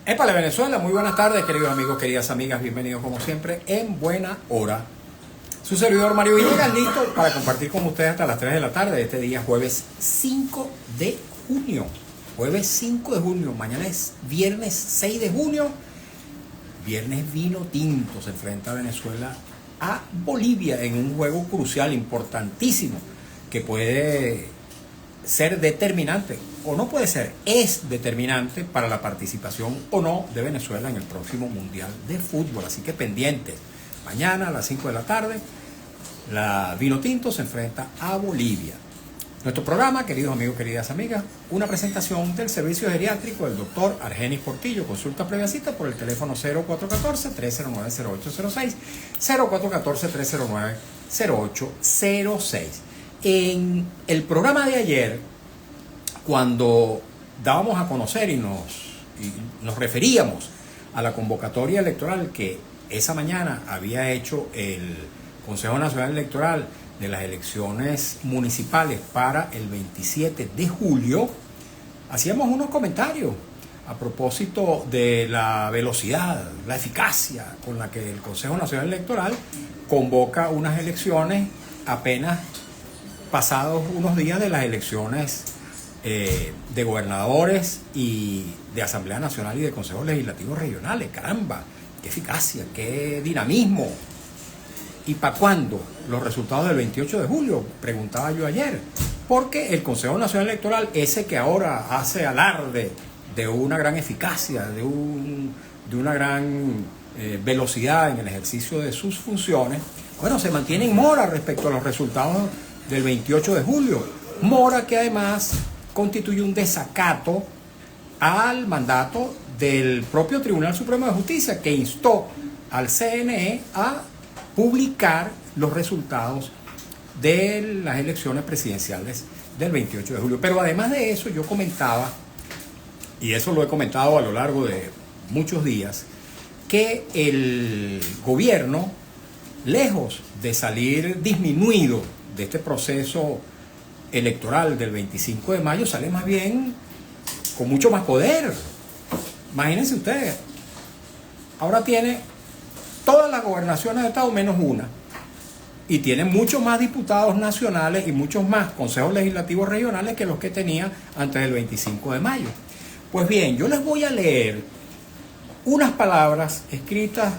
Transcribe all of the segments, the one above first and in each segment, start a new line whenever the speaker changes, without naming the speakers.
Épale Venezuela, muy buenas tardes queridos amigos, queridas amigas, bienvenidos como siempre en Buena Hora. Su servidor Mario Villegas, listo para compartir con ustedes hasta las 3 de la tarde de este día jueves 5 de junio. Jueves 5 de junio, mañana es viernes 6 de junio. Viernes vino tinto, se enfrenta a Venezuela a Bolivia en un juego crucial, importantísimo, que puede ser determinante, o no puede ser, es determinante para la participación o no de Venezuela en el próximo Mundial de Fútbol. Así que pendientes, mañana a las 5 de la tarde, la Vinotinto se enfrenta a Bolivia. Nuestro programa, queridos amigos, queridas amigas, una presentación del servicio geriátrico del doctor Argenis Portillo. Consulta previa cita por el teléfono 0414-309-0806, 0414-309-0806. En el programa de ayer, cuando dábamos a conocer y nos referíamos a la convocatoria electoral que esa mañana había hecho el Consejo Nacional Electoral de las elecciones municipales para el 27 de julio, hacíamos unos comentarios a propósito de la velocidad, la eficacia con la que el Consejo Nacional Electoral convoca unas elecciones apenas pasados unos días de las elecciones de gobernadores y de Asamblea Nacional y de Consejos Legislativos Regionales. Caramba, qué eficacia, qué dinamismo. ¿Y para cuándo los resultados del 28 de julio? Preguntaba yo ayer. Porque el Consejo Nacional Electoral, ese que ahora hace alarde de una gran eficacia, de una gran velocidad en el ejercicio de sus funciones, bueno, se mantiene en mora respecto a los resultados del 28 de julio. Mora que además constituye un desacato al mandato del propio Tribunal Supremo de Justicia, que instó al CNE a publicar los resultados de las elecciones presidenciales del 28 de julio. Pero además de eso, yo comentaba, y eso lo he comentado a lo largo de muchos días, que el gobierno, lejos de salir disminuido de este proceso electoral del 25 de mayo, sale más bien con mucho más poder. Imagínense ustedes, ahora tiene todas las gobernaciones de Estado menos una, y tiene muchos más diputados nacionales y muchos más consejos legislativos regionales que los que tenía antes del 25 de mayo. Pues bien, yo les voy a leer unas palabras escritas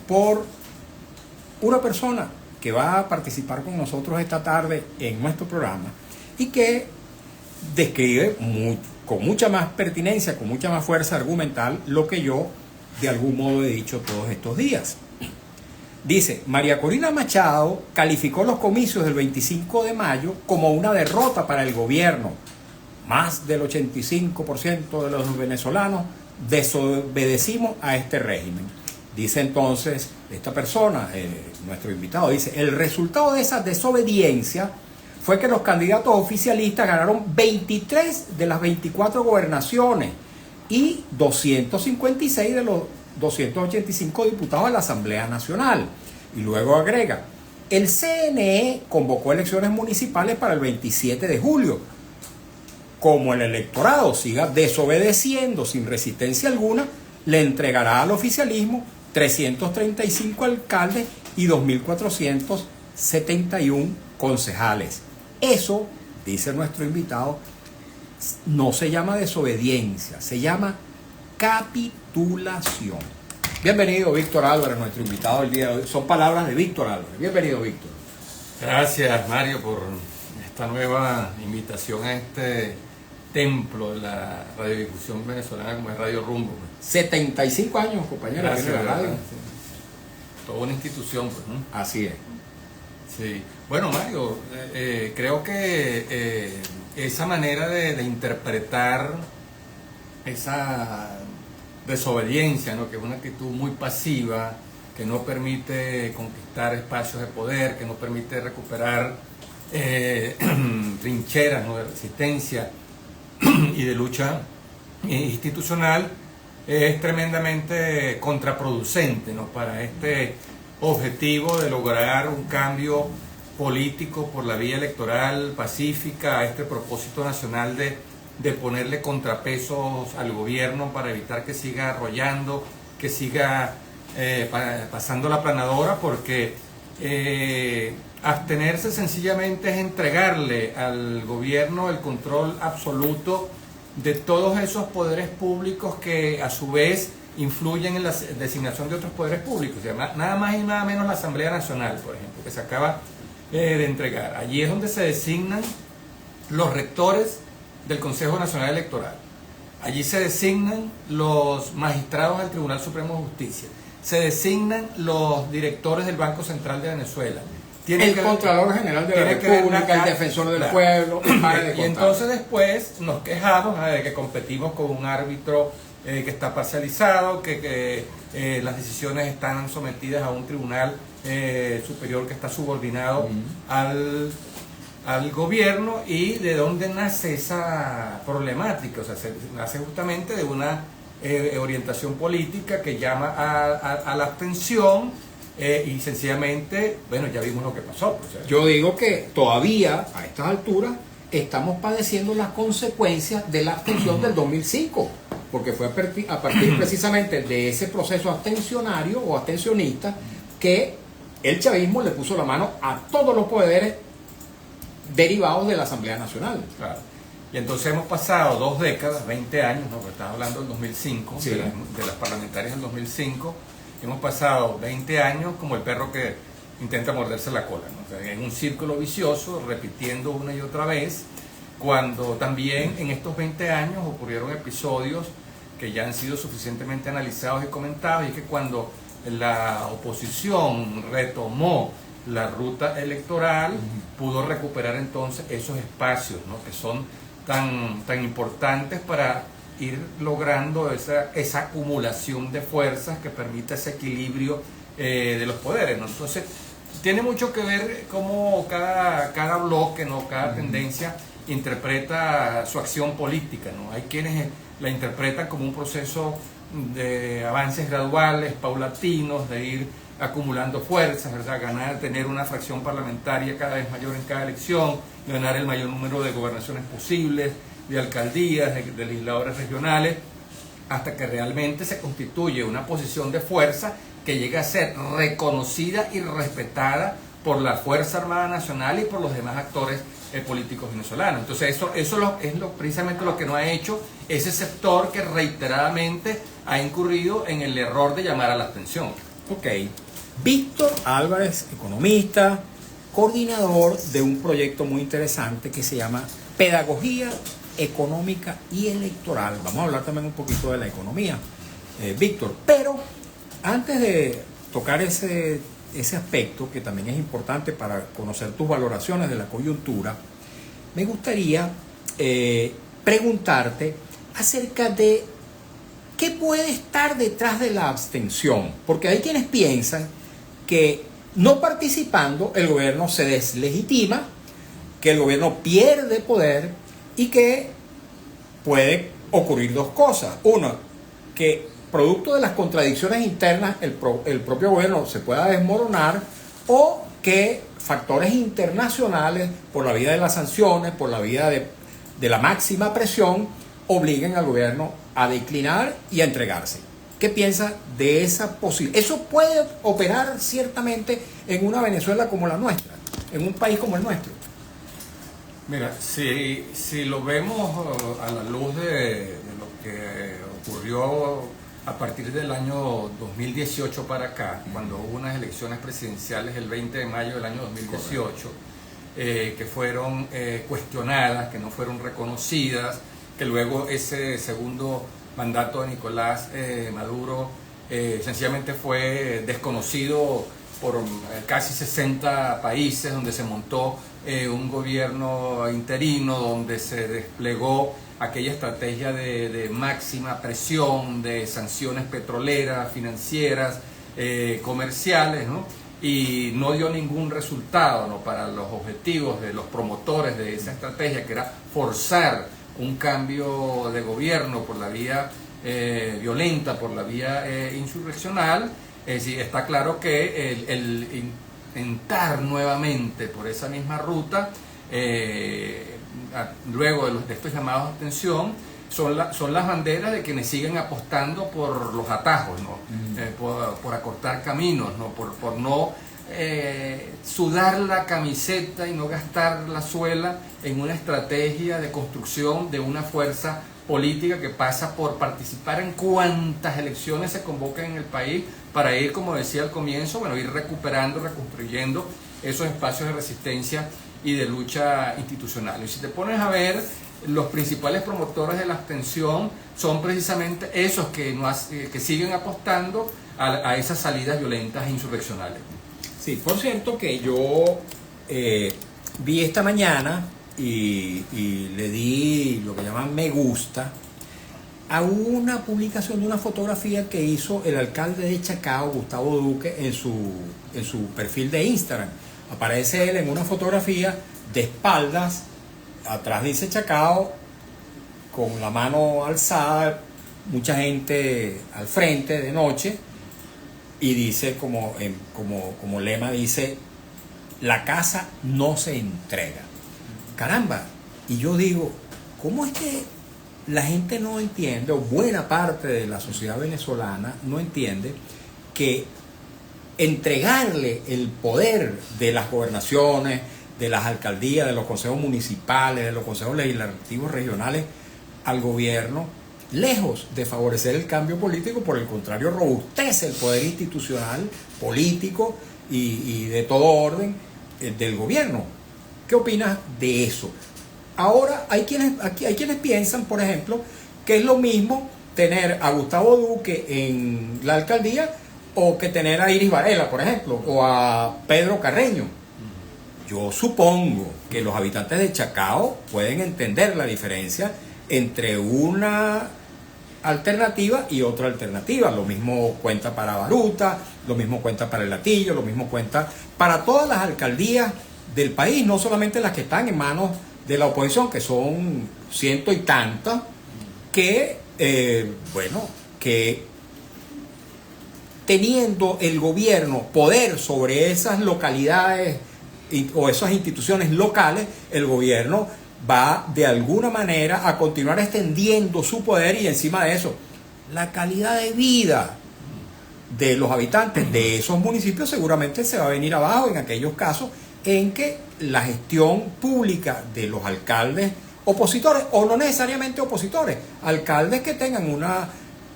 por una persona que va a participar con nosotros esta tarde en nuestro programa y que describe con mucha más pertinencia, con mucha más fuerza argumental lo que yo de algún modo he dicho todos estos días. Dice: María Corina Machado calificó los comicios del 25 de mayo como una derrota para el gobierno. Más del 85% de los venezolanos desobedecimos a este régimen. Dice entonces esta persona, nuestro invitado, dice: el resultado de esa desobediencia fue que los candidatos oficialistas ganaron 23 de las 24 gobernaciones y 256 de los 285 diputados de la Asamblea Nacional. Y luego agrega: el CNE convocó elecciones municipales para el 27 de julio. Como el electorado siga desobedeciendo sin resistencia alguna, le entregará al oficialismo 335 alcaldes y 2.471 concejales. Eso, dice nuestro invitado, no se llama desobediencia, se llama capitulación. Bienvenido, Víctor Álvarez, nuestro invitado el día de hoy. Son palabras de Víctor Álvarez. Bienvenido, Víctor.
Gracias, Mario, por esta nueva invitación a este templo de la radiodifusión venezolana como es Radio Rumbo.
75 años, compañero.
Gracias,
de la radio.
Sí. Toda una institución, pues, ¿no?
Así es.
Sí. Bueno, Mario, creo que esa manera de interpretar esa desobediencia, ¿no? Que es una actitud muy pasiva, que no permite conquistar espacios de poder, que no permite recuperar trincheras, ¿no? De resistencia y de lucha institucional, es tremendamente contraproducente, ¿no? Para este objetivo de lograr un cambio político por la vía electoral pacífica, a este propósito nacional de de ponerle contrapesos al gobierno para evitar que siga arrollando, que siga pasando la planadora, porque abstenerse sencillamente es entregarle al gobierno el control absoluto de todos esos poderes públicos que a su vez influyen en la designación de otros poderes públicos. O sea, nada más y nada menos la Asamblea Nacional, por ejemplo, que se acaba de entregar. Allí es donde se designan los rectores del Consejo Nacional Electoral. Allí se designan los magistrados del Tribunal Supremo de Justicia. Se designan los directores del Banco Central de Venezuela.
El Contralor General de la República, el Defensor del Pueblo,
y entonces después nos quejamos de que competimos con un árbitro que está parcializado, que las decisiones están sometidas a un tribunal superior que está subordinado al gobierno. ¿Y de dónde nace esa problemática? O sea, nace justamente de una orientación política que llama a la abstención, y sencillamente, bueno, ya vimos lo que pasó. Pues,
yo digo que todavía a estas alturas estamos padeciendo las consecuencias de la abstención del 2005, porque fue a partir precisamente de ese proceso abstencionario o abstencionista que el chavismo le puso la mano a todos los poderes derivados de la Asamblea Nacional.
Claro. Y entonces hemos pasado 2 décadas, 20 años, ¿no? Porque estás hablando del 2005,
sí,
de las parlamentarias del 2005, hemos pasado 20 años como el perro que intenta morderse la cola, ¿no? O sea, en un círculo vicioso, repitiendo una y otra vez, cuando también en estos 20 años ocurrieron episodios que ya han sido suficientemente analizados y comentados, y es que cuando la oposición retomó la ruta electoral, pudo recuperar entonces esos espacios, ¿no? Que son tan importantes para ir logrando esa acumulación de fuerzas que permite ese equilibrio de los poderes, ¿no? Entonces, tiene mucho que ver cómo cada bloque, ¿no? Cada tendencia interpreta su acción política, ¿no? Hay quienes la interpretan como un proceso de avances graduales, paulatinos, de ir acumulando fuerzas, ¿verdad? Ganar, tener una fracción parlamentaria cada vez mayor en cada elección, ganar el mayor número de gobernaciones posibles, de alcaldías, de legisladores regionales, hasta que realmente se constituye una posición de fuerza que llega a ser reconocida y respetada por la Fuerza Armada Nacional y por los demás actores políticos venezolanos. Entonces eso es precisamente lo que no ha hecho ese sector que reiteradamente ha incurrido en el error de llamar a la abstención.
Ok. Víctor Álvarez, economista, coordinador de un proyecto muy interesante que se llama Pedagogía Económica y Electoral. Vamos a hablar también un poquito de la economía, Víctor. Pero antes de tocar ese aspecto, que también es importante para conocer tus valoraciones de la coyuntura, me gustaría preguntarte acerca de qué puede estar detrás de la abstención. Porque hay quienes piensan que no participando el gobierno se deslegitima, que el gobierno pierde poder y que puede ocurrir 2 cosas. Una, que producto de las contradicciones internas el propio gobierno se pueda desmoronar, o que factores internacionales, por la vía de las sanciones, por la vía de la máxima presión, obliguen al gobierno a declinar y a entregarse. ¿Qué piensa de esa posibilidad? Eso puede operar ciertamente en una Venezuela como la nuestra, en un país como el nuestro.
Mira, si lo vemos a la luz de lo que ocurrió a partir del año 2018 para acá, cuando hubo unas elecciones presidenciales el 20 de mayo del año 2018, que fueron cuestionadas, que no fueron reconocidas, que luego ese segundo mandato de Nicolás Maduro sencillamente fue desconocido por casi 60 países, donde se montó un gobierno interino, donde se desplegó aquella estrategia de máxima presión, de sanciones petroleras, financieras, comerciales, ¿no? Y no dio ningún resultado, ¿no?, para los objetivos de los promotores de esa estrategia, que era forzar un cambio de gobierno por la vía violenta, por la vía insurreccional. Sí, está claro que el entrar nuevamente por esa misma ruta luego de estos llamados a abstención, son las banderas de quienes siguen apostando por los atajos, ¿no? Por acortar caminos, ¿no? Por no sudar la camiseta y no gastar la suela en una estrategia de construcción de una fuerza política que pasa por participar en cuantas elecciones se convoquen en el país para ir, como decía al comienzo, bueno, ir recuperando, reconstruyendo esos espacios de resistencia y de lucha institucional. Y si te pones a ver, los principales promotores de la abstención son precisamente esos que siguen apostando a esas salidas violentas e insurreccionales.
Sí, por cierto que yo vi esta mañana y le di lo que llaman me gusta a una publicación de una fotografía que hizo el alcalde de Chacao, Gustavo Duque, en su perfil de Instagram. Aparece él en una fotografía de espaldas, atrás dice Chacao, con la mano alzada, mucha gente al frente de noche, y dice como lema, dice: la casa no se entrega. Caramba, y yo digo, ¿cómo es que la gente no entiende, o buena parte de la sociedad venezolana no entiende, que entregarle el poder de las gobernaciones, de las alcaldías, de los consejos municipales, de los consejos legislativos regionales al gobierno, lejos de favorecer el cambio político, por el contrario, robustece el poder institucional, político y de todo orden del gobierno? ¿Qué opinas de eso? Ahora, hay quienes piensan, por ejemplo, que es lo mismo tener a Gustavo Duque en la alcaldía o que tener a Iris Varela, por ejemplo, o a Pedro Carreño. Yo supongo que los habitantes de Chacao pueden entender la diferencia entre una alternativa y otra alternativa. Lo mismo cuenta para Baruta, lo mismo cuenta para El Latillo, lo mismo cuenta para todas las alcaldías del país, no solamente las que están en manos de la oposición, que son ciento y tantas, que que teniendo el gobierno poder sobre esas localidades o esas instituciones locales, el gobierno va de alguna manera a continuar extendiendo su poder, y encima de eso, la calidad de vida de los habitantes de esos municipios seguramente se va a venir abajo en aquellos casos en que la gestión pública de los alcaldes opositores, o no necesariamente opositores, alcaldes que tengan una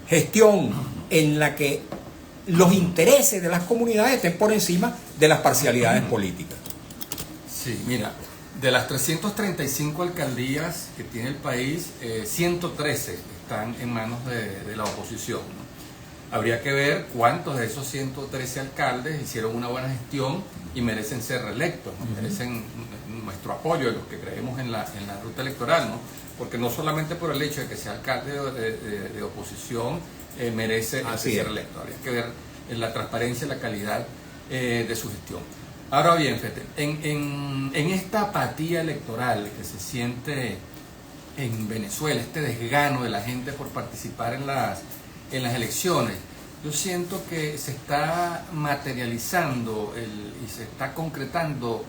gestión en la que los intereses de las comunidades estén por encima de las parcialidades políticas.
Sí, mira, de las 335 alcaldías que tiene el país, 113 están en manos de la oposición, ¿no? Habría que ver cuántos de esos 113 alcaldes hicieron una buena gestión y merecen ser reelectos, ¿no? Merecen nuestro apoyo, de los que creemos en la ruta electoral, ¿no? Porque no solamente por el hecho de que sea alcalde de oposición merece ser reelecto. Habría que ver la transparencia y la calidad de su gestión. Ahora bien, fíjate, en esta apatía electoral que se siente en Venezuela, este desgano de la gente por participar en las elecciones, yo siento que se está materializando y se está concretando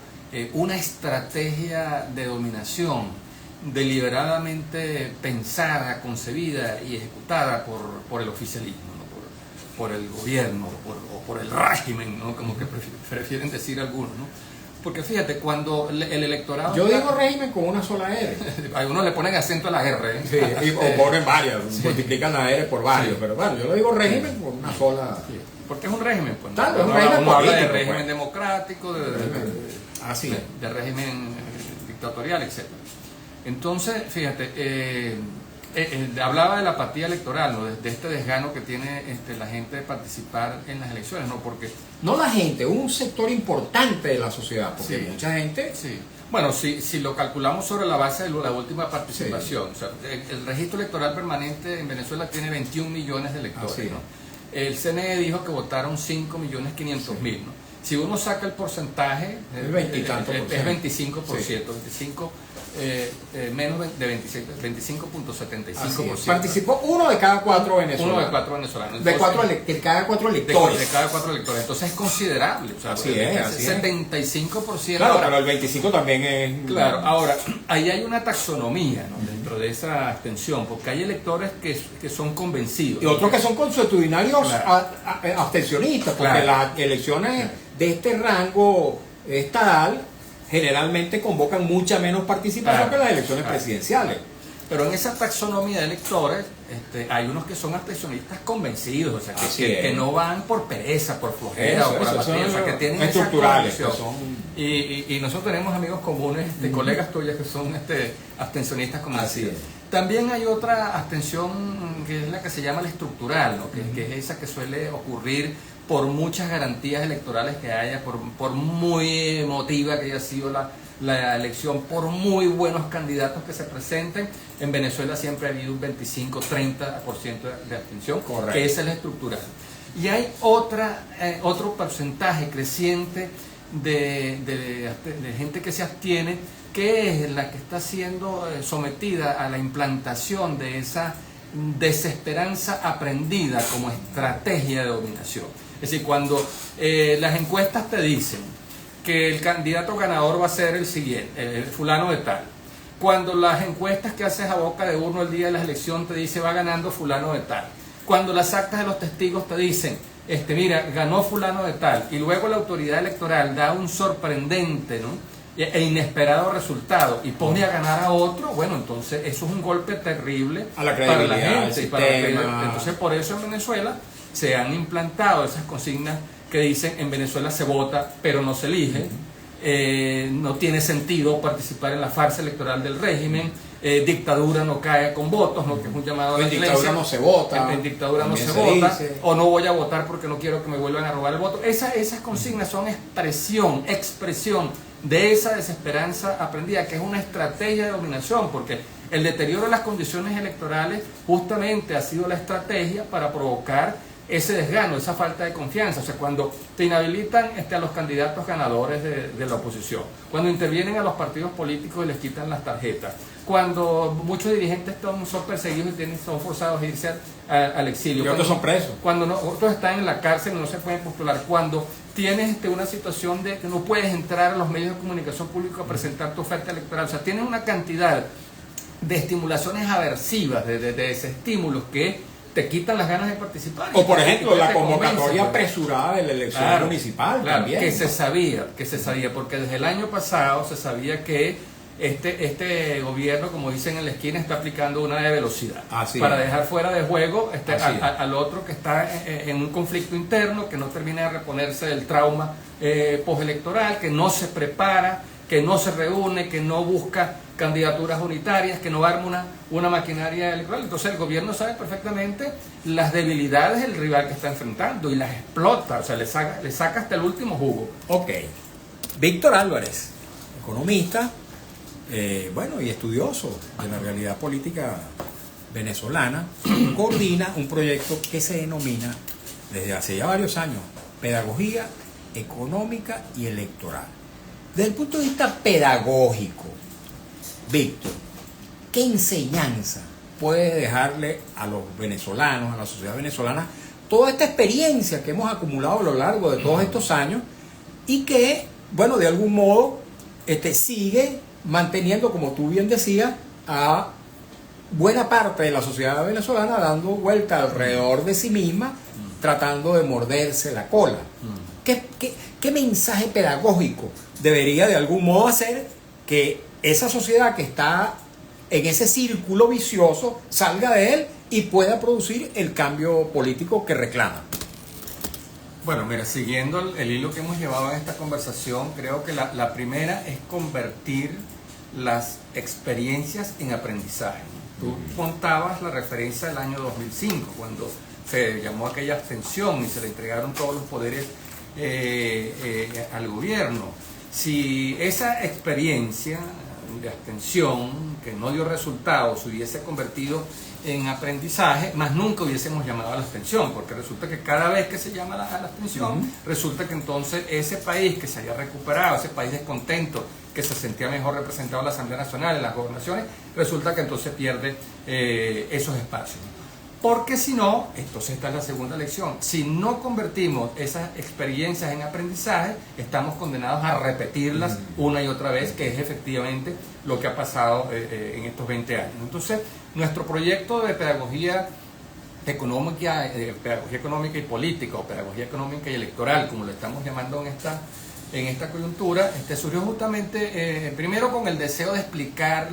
una estrategia de dominación deliberadamente pensada, concebida y ejecutada por el oficialismo, ¿no? por el gobierno o por el régimen, ¿no? Como que prefieren decir algunos, ¿no? Porque fíjate, cuando el electorado...
Yo digo régimen con una sola R.
Algunos le ponen acento a la R, ¿eh?
Sí, o ponen varias, multiplican la R por varios, sí. Pero bueno, yo lo digo régimen con una sola...
Sí. Porque es un régimen, pues.
Claro, es un régimen político,
habla de régimen democrático, de régimen dictatorial, etc. Entonces, fíjate, hablaba de la apatía electoral, ¿no? De este desgano que tiene la gente de participar en las elecciones, ¿no? Porque
no la gente, un sector importante de la sociedad, porque sí, mucha gente...
Sí. Bueno, si lo calculamos sobre la base de la última participación, sí. O sea, el registro electoral permanente en Venezuela tiene 21 millones de electores, ¿no? El CNE dijo que votaron 5.500.000, ¿no? Si uno saca el porcentaje,
es 20 y tanto
es 25%,
sí.
25 menos de 25.75%.
Participó uno de cada cuatro venezolanos.
Uno de cuatro venezolanos.
Entonces, de cada cuatro electores.
De cada cuatro electores. Entonces es considerable. O sea,
así es.
75%.
Claro, pero el 25 también es...
Claro, ahora, ahí hay una taxonomía, ¿no?, dentro de esa abstención, porque hay electores que son convencidos.
Y otros que son consuetudinarios,
claro,
abstencionistas, porque
claro,
las elecciones de este rango estatal generalmente convocan mucha menos participación, claro, que las elecciones, claro, presidenciales.
Pero en esa taxonomía de electores hay unos que son abstencionistas convencidos, o sea, que no van por pereza, por flojera o por apatía, o sea, que tienen
estructurales,
esa convicción. Y nosotros tenemos amigos comunes, colegas tuyas que son abstencionistas convencidos. También hay otra abstención que es la que se llama la estructural, ¿no?, que es esa que suele ocurrir por muchas garantías electorales que haya, por muy emotiva que haya sido la elección, por muy buenos candidatos que se presenten. En Venezuela siempre ha habido un 25-30% de abstención, correcto, que esa es la estructural. Y hay otro porcentaje creciente de gente que se abstiene, que es la que está siendo sometida a la implantación de esa desesperanza aprendida como estrategia de dominación. Es decir, cuando las encuestas te dicen que el candidato ganador va a ser el siguiente, el fulano de tal, cuando las encuestas que haces a boca de urno el día de la elección te dice va ganando fulano de tal, cuando las actas de los testigos te dicen mira, ganó fulano de tal, y luego la autoridad electoral da un sorprendente, ¿no?, e inesperado resultado y pone a ganar a otro, bueno, entonces eso es un golpe terrible
a la
para la gente y para entonces por eso en Venezuela se han implantado esas consignas que dicen en Venezuela se vota pero no se elige, no tiene sentido participar en la farsa electoral del régimen, dictadura no cae con votos, ¿no?, que es un llamado a la iglesia.
Dictadura no se vota.
En dictadura no se vota, o no voy a votar porque no quiero que me vuelvan a robar el voto. Esas consignas son expresión de esa desesperanza aprendida, que es una estrategia de dominación, porque el deterioro de las condiciones electorales justamente ha sido la estrategia para provocar ese desgano, esa falta de confianza. O sea, cuando te inhabilitan a los candidatos ganadores de la oposición, cuando intervienen a los partidos políticos y les quitan las tarjetas, cuando muchos dirigentes son perseguidos y son forzados a irse al exilio,
y otros son presos,
cuando otros están en la cárcel y no se pueden postular, cuando tienes una situación de que no puedes entrar a los medios de comunicación públicos a presentar tu oferta electoral, o sea, tienes una cantidad de estimulaciones aversivas, de desestímulos que te quitan las ganas de participar.
O por ejemplo, la convocatoria apresurada de la elección municipal, también.
Que se sabía, porque desde el año pasado se sabía que este gobierno, como dicen en la esquina, está aplicando una de velocidad para dejar fuera de juego al otro que está en un conflicto interno, que no termina de reponerse del trauma postelectoral, que no se prepara, que no se reúne, que no busca candidaturas unitarias, que no arma una maquinaria electoral. Entonces el gobierno sabe perfectamente las debilidades del rival que está enfrentando y las explota, o sea, le saca hasta el último jugo.
Ok. Víctor Álvarez, economista, y estudioso de la realidad política venezolana, coordina un proyecto que se denomina, desde hace ya varios años, Pedagogía Económica y Electoral. Desde el punto de vista pedagógico, Víctor, ¿qué enseñanza puede dejarle a los venezolanos, a la sociedad venezolana, toda esta experiencia que hemos acumulado a lo largo de todos estos años y que, de algún modo sigue manteniendo, como tú bien decías, a buena parte de la sociedad venezolana dando vuelta alrededor de sí misma, tratando de morderse la cola? ¿Qué mensaje pedagógico debería de algún modo hacer que esa sociedad que está en ese círculo vicioso salga de él y pueda producir el cambio político que reclama?
Bueno, mira, siguiendo el hilo que hemos llevado en esta conversación, creo que la primera es convertir las experiencias en aprendizaje. Tú contabas la referencia del año 2005, cuando se llamó aquella abstención y se le entregaron todos los poderes al gobierno. Si esa experiencia de abstención que no dio resultados se hubiese convertido en aprendizaje, más nunca hubiésemos llamado a la abstención, porque resulta que cada vez que se llama a la abstención, resulta que entonces ese país que se haya recuperado, ese país descontento, que se sentía mejor representado en la Asamblea Nacional, en las gobernaciones, resulta que entonces pierde esos espacios. Porque si no, entonces esta es la segunda lección, si no convertimos esas experiencias en aprendizaje, estamos condenados a repetirlas una y otra vez, que es efectivamente lo que ha pasado en estos 20 años. Entonces, nuestro proyecto de pedagogía económica y política, o pedagogía económica y electoral, como lo estamos llamando en esta coyuntura, surgió justamente primero con el deseo de explicar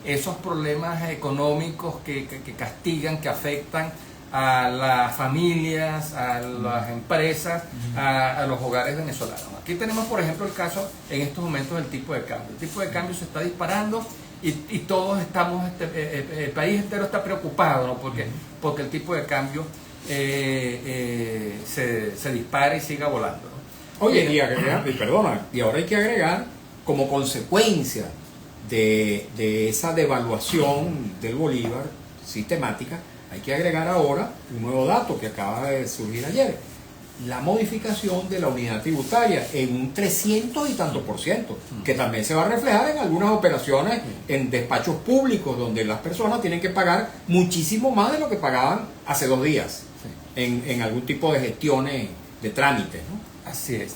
esos problemas económicos que castigan, que afectan a las familias, a las empresas, a los hogares venezolanos. Aquí tenemos, por ejemplo, el caso en estos momentos del tipo de cambio. El tipo de cambio se está disparando y todos estamos, el país entero está preocupado, ¿no? Porque el tipo de cambio se dispara y siga volando, ¿no?
Oye, y ahora hay que agregar como consecuencia de esa devaluación del bolívar sistemática, hay que agregar ahora un nuevo dato que acaba de surgir ayer: la modificación de la unidad tributaria en un 300 y tanto %, que también se va a reflejar en algunas operaciones en despachos públicos, donde las personas tienen que pagar muchísimo más de lo que pagaban hace 2 días en algún tipo de gestiones, de trámites, ¿no?
Así es.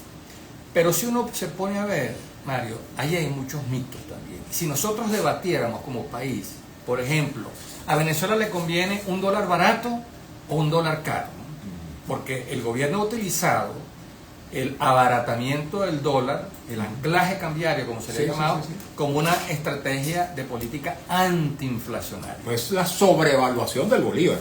Pero si uno se pone a ver, Mario, ahí hay muchos mitos también. Si nosotros debatiéramos como país, por ejemplo, a Venezuela le conviene un dólar barato o un dólar caro, ¿no? Porque el gobierno ha utilizado el abaratamiento del dólar, el anclaje cambiario, como se le ha llamado, como una estrategia de política antiinflacionaria.
Pues la sobrevaluación del bolívar.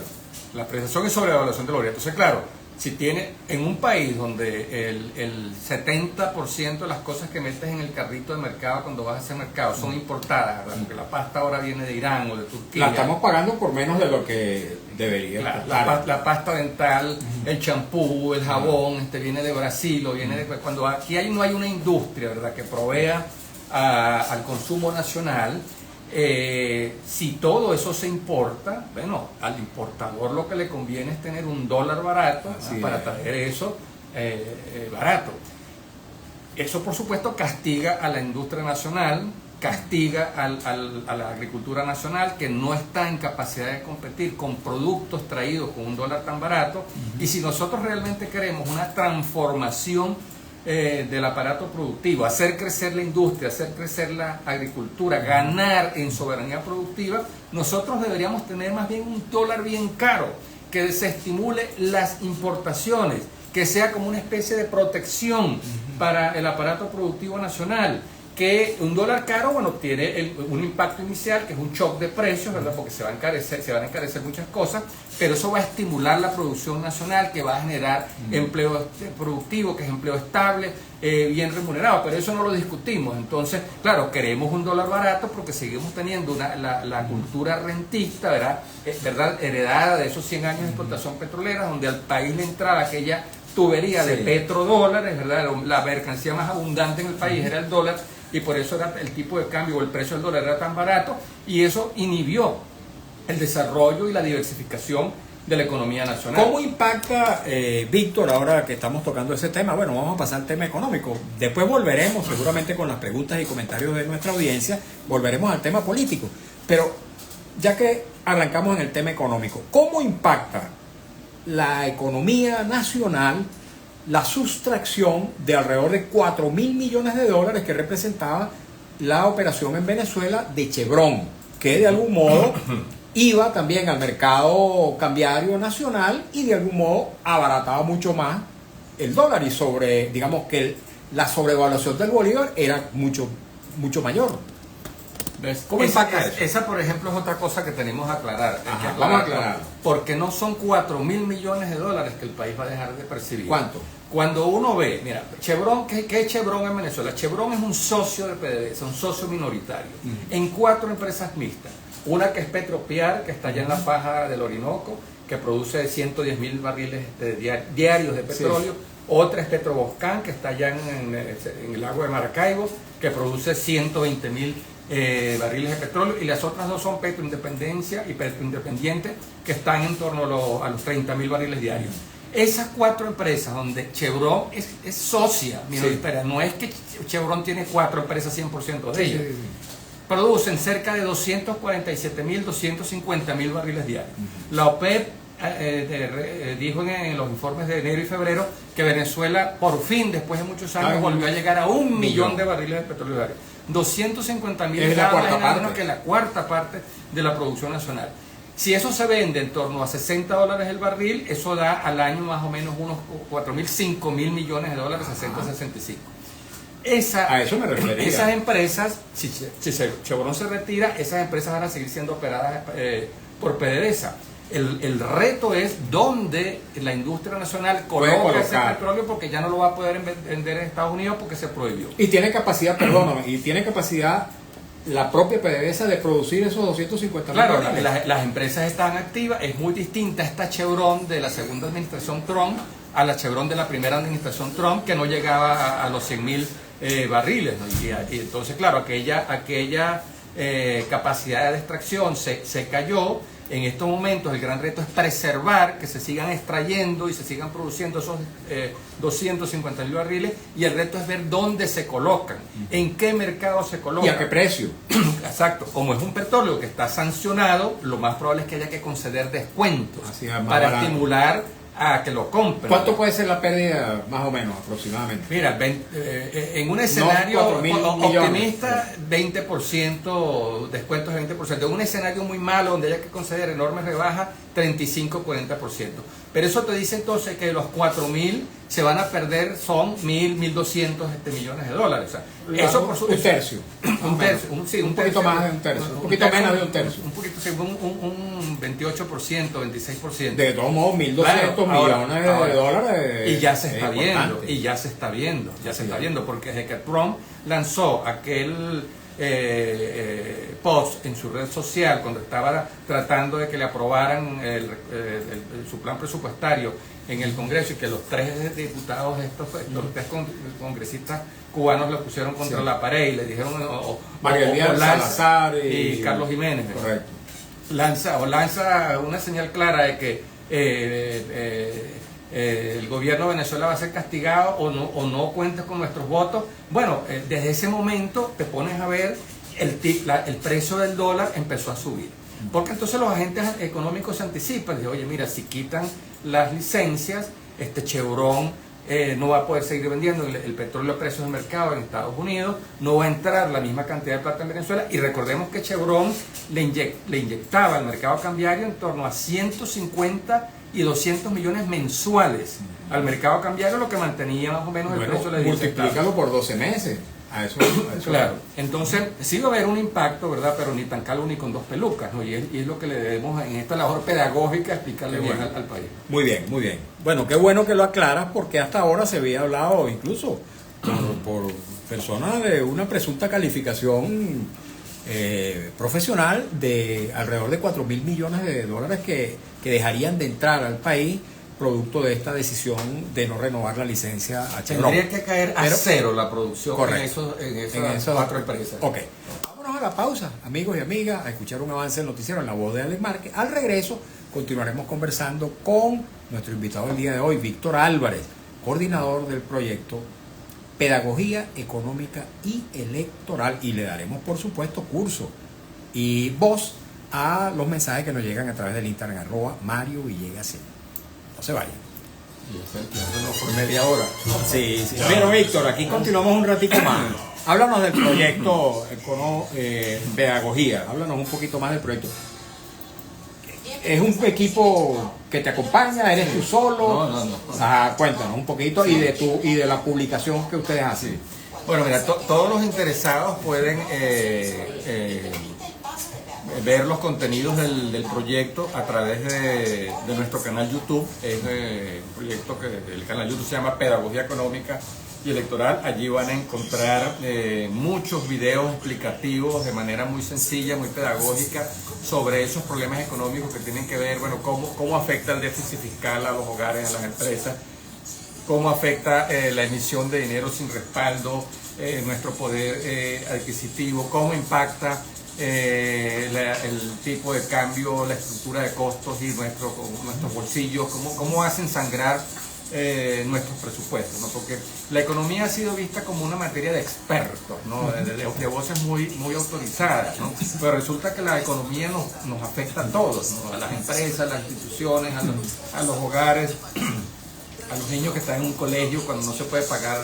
La apreciación y sobrevaluación del bolívar. Entonces, claro, si tiene en un país donde el 70% de las cosas que metes en el carrito de mercado cuando vas a hacer mercado son importadas, ¿verdad? Porque la pasta ahora viene de Irán o de Turquía.
La estamos pagando por menos de lo que debería.
La pasta dental, el champú, el jabón, viene de Brasil o viene de... Cuando aquí no hay una industria, ¿verdad?, que provea al consumo nacional. Si todo eso se importa, bueno, al importador lo que le conviene es tener un dólar barato para traer eso barato. Eso, por supuesto, castiga a la industria nacional, castiga a la agricultura nacional, que no está en capacidad de competir con productos traídos con un dólar tan barato. Y si nosotros realmente queremos una transformación del aparato productivo, hacer crecer la industria, hacer crecer la agricultura, ganar en soberanía productiva, nosotros deberíamos tener más bien un dólar bien caro, que desestimule las importaciones, que sea como una especie de protección para el aparato productivo nacional. Que un dólar caro, bueno, tiene un impacto inicial, que es un shock de precios, ¿verdad?, porque se van a encarecer muchas cosas, pero eso va a estimular la producción nacional, que va a generar empleo productivo, que es empleo estable, bien remunerado, pero eso no lo discutimos. Entonces, claro, queremos un dólar barato porque seguimos teniendo la cultura rentista, ¿verdad?, heredada de esos 100 años de explotación petrolera, donde al país le entraba aquella tubería de petrodólares, ¿verdad?, la mercancía más abundante en el país era el dólar, y por eso era el tipo de cambio o el precio del dólar era tan barato, y eso inhibió el desarrollo y la diversificación de la economía nacional.
¿Cómo impacta, Víctor, ahora que estamos tocando ese tema? Bueno, vamos a pasar al tema económico. Después volveremos, seguramente con las preguntas y comentarios de nuestra audiencia, volveremos al tema político. Pero ya que arrancamos en el tema económico, ¿cómo impacta la economía nacional la sustracción de alrededor de 4.000 millones de dólares que representaba la operación en Venezuela de Chevron, que de algún modo iba también al mercado cambiario nacional y de algún modo abarataba mucho más el dólar, y digamos que la sobrevaluación del bolívar era mucho mayor?
¿Cómo impacta eso? Esa, por ejemplo, es otra cosa que tenemos que aclarar.
Vamos a aclarar.
Porque no son 4.000 millones de dólares que el país va a dejar de percibir.
¿Cuánto?
Cuando uno ve, mira, Chevron, ¿qué es Chevron en Venezuela? Chevron es un socio de PDVSA, un socio minoritario, en 4 empresas mixtas. Una que es Petropiar, que está allá en la faja del Orinoco, que produce 110.000 barriles diarios de petróleo. Sí. Otra es Petroboscán, que está allá en el lago de Maracaibo, que produce 120.000 barriles de petróleo, y las otras dos son Petroindependencia y Petroindependiente, que están en torno a los 30.000 barriles diarios. Esas 4 empresas donde Chevron es socia minoritaria, no es que Chevron tiene 4 empresas 100% de ellas, producen cerca de 247.000, 250.000 barriles diarios. La OPEP dijo en los informes de enero y febrero que Venezuela por fin, después de muchos años, volvió a llegar a 1 millón de barriles de petróleo diario. 250.000
es la cuarta parte.
Que la cuarta parte de la producción nacional. Si eso se vende en torno a $60 el barril, eso da al año más o menos unos 4.000, 5.000 millones de dólares, 60, 65.
A eso me refería.
Esas empresas, si Chevron se retira, esas empresas van a seguir siendo operadas por PDVSA. El reto es dónde la industria nacional coloca ese petróleo, porque ya no lo va a poder vender en Estados Unidos porque se prohibió.
Y tiene capacidad, perdóname, y tiene capacidad la propia PDVSA de producir esos 250.000.
Claro, las empresas están activas. Es muy distinta esta Chevron de la segunda administración Trump a la Chevron de la primera administración Trump, que no llegaba a los 100.000 barriles, ¿no? Y entonces, claro, aquella capacidad de extracción se cayó. En estos momentos el gran reto es preservar, que se sigan extrayendo y se sigan produciendo esos 250.000 barriles, y el reto es ver dónde se colocan, en qué mercado se colocan.
¿Y a qué precio?
Exacto. Como es un petróleo que está sancionado, lo más probable es que haya que conceder descuentos para estimular a que lo compren.
¿Cuánto puede ser la pérdida, más o menos, aproximadamente?
Mira, en un escenario optimista, 20%, descuentos de 20%. En un escenario muy malo, donde haya que conceder enormes rebajas, 35-40%. Pero eso te dice entonces que de los 4.000 se van a perder, son 1.200 millones de dólares. O sea, eso por
un tercio.
Un tercio, un
poquito más de un tercio. Un poquito menos de un tercio.
Un poquito, un 28%, 26%.
De todos modos, 1.200 millones de dólares.
Y ya se está viendo, ya se está viendo, porque desde que Trump lanzó aquel post en su red social cuando estaba tratando de que le aprobaran su plan presupuestario en el Congreso, y que los 3 diputados, los 3 congresistas cubanos lo pusieron contra la pared y le dijeron
Salazar
y Carlos Jiménez.
Correcto.
Lanza una señal clara de que el gobierno de Venezuela va a ser castigado o no cuentes con nuestros votos. Bueno, desde ese momento te pones a ver el precio del dólar empezó a subir, porque entonces los agentes económicos se anticipan. Dicen, oye, mira, si quitan las licencias, Chevron no va a poder seguir vendiendo el petróleo a precios de mercado en Estados Unidos, no va a entrar la misma cantidad de plata en Venezuela. Y recordemos que Chevron le inyectaba al mercado cambiario en torno a 150 y 200 millones mensuales al mercado cambiario, lo que mantenía más o menos el precio de la divisa.
Multiplícalo por 12 meses. A eso
claro. Entonces, sí va a haber un impacto, ¿verdad? Pero ni tan calvo ni con 2 pelucas, ¿no? Y es lo que le debemos en esta labor pedagógica explicarle bien al país.
Muy bien, muy bien. Bueno, qué bueno que lo aclaras, porque hasta ahora se había hablado incluso por personas de una presunta calificación profesional de alrededor de 4.000 millones de dólares que dejarían de entrar al país producto de esta decisión de no renovar la licencia a Chevron.
Tendría que caer a cero la producción en esas 4 empresas.
Ok. Vámonos a la pausa, amigos y amigas, a escuchar un avance del noticiero en la voz de Alex Márquez. Al regreso continuaremos conversando con nuestro invitado del día de hoy, Víctor Álvarez, coordinador del proyecto Pedagogía Económica y Electoral, y le daremos, por supuesto, curso y voz a los mensajes que nos llegan a través del Instagram, @Mario Villegas. No se vayan.
Por media hora.
Sí. Pero Víctor, aquí continuamos un ratito más. Háblanos del proyecto Pedagogía. Háblanos un poquito más del proyecto. ¿Es un equipo que te acompaña? ¿Eres tú solo?
No.
Cuéntanos un poquito y de la publicación que ustedes hacen.
Bueno, mira, todos los interesados pueden ver los contenidos del proyecto a través de nuestro canal YouTube. Es un proyecto que el canal YouTube se llama Pedagogía Económica y Electoral. Allí van a encontrar muchos videos explicativos de manera muy sencilla, muy pedagógica, sobre esos problemas económicos que tienen que ver, bueno, cómo afecta el déficit fiscal a los hogares, a las empresas, cómo afecta la emisión de dinero sin respaldo, nuestro poder adquisitivo, cómo impacta el tipo de cambio, la estructura de costos y nuestros bolsillos, cómo hacen sangrar nuestros presupuestos, ¿no? Porque la economía ha sido vista como una materia de expertos, ¿no? de voces muy autorizadas, ¿no? Pero resulta que la economía nos afecta a todos, ¿no? A las empresas, a las instituciones, a los hogares, a los niños que están en un colegio cuando no se puede pagar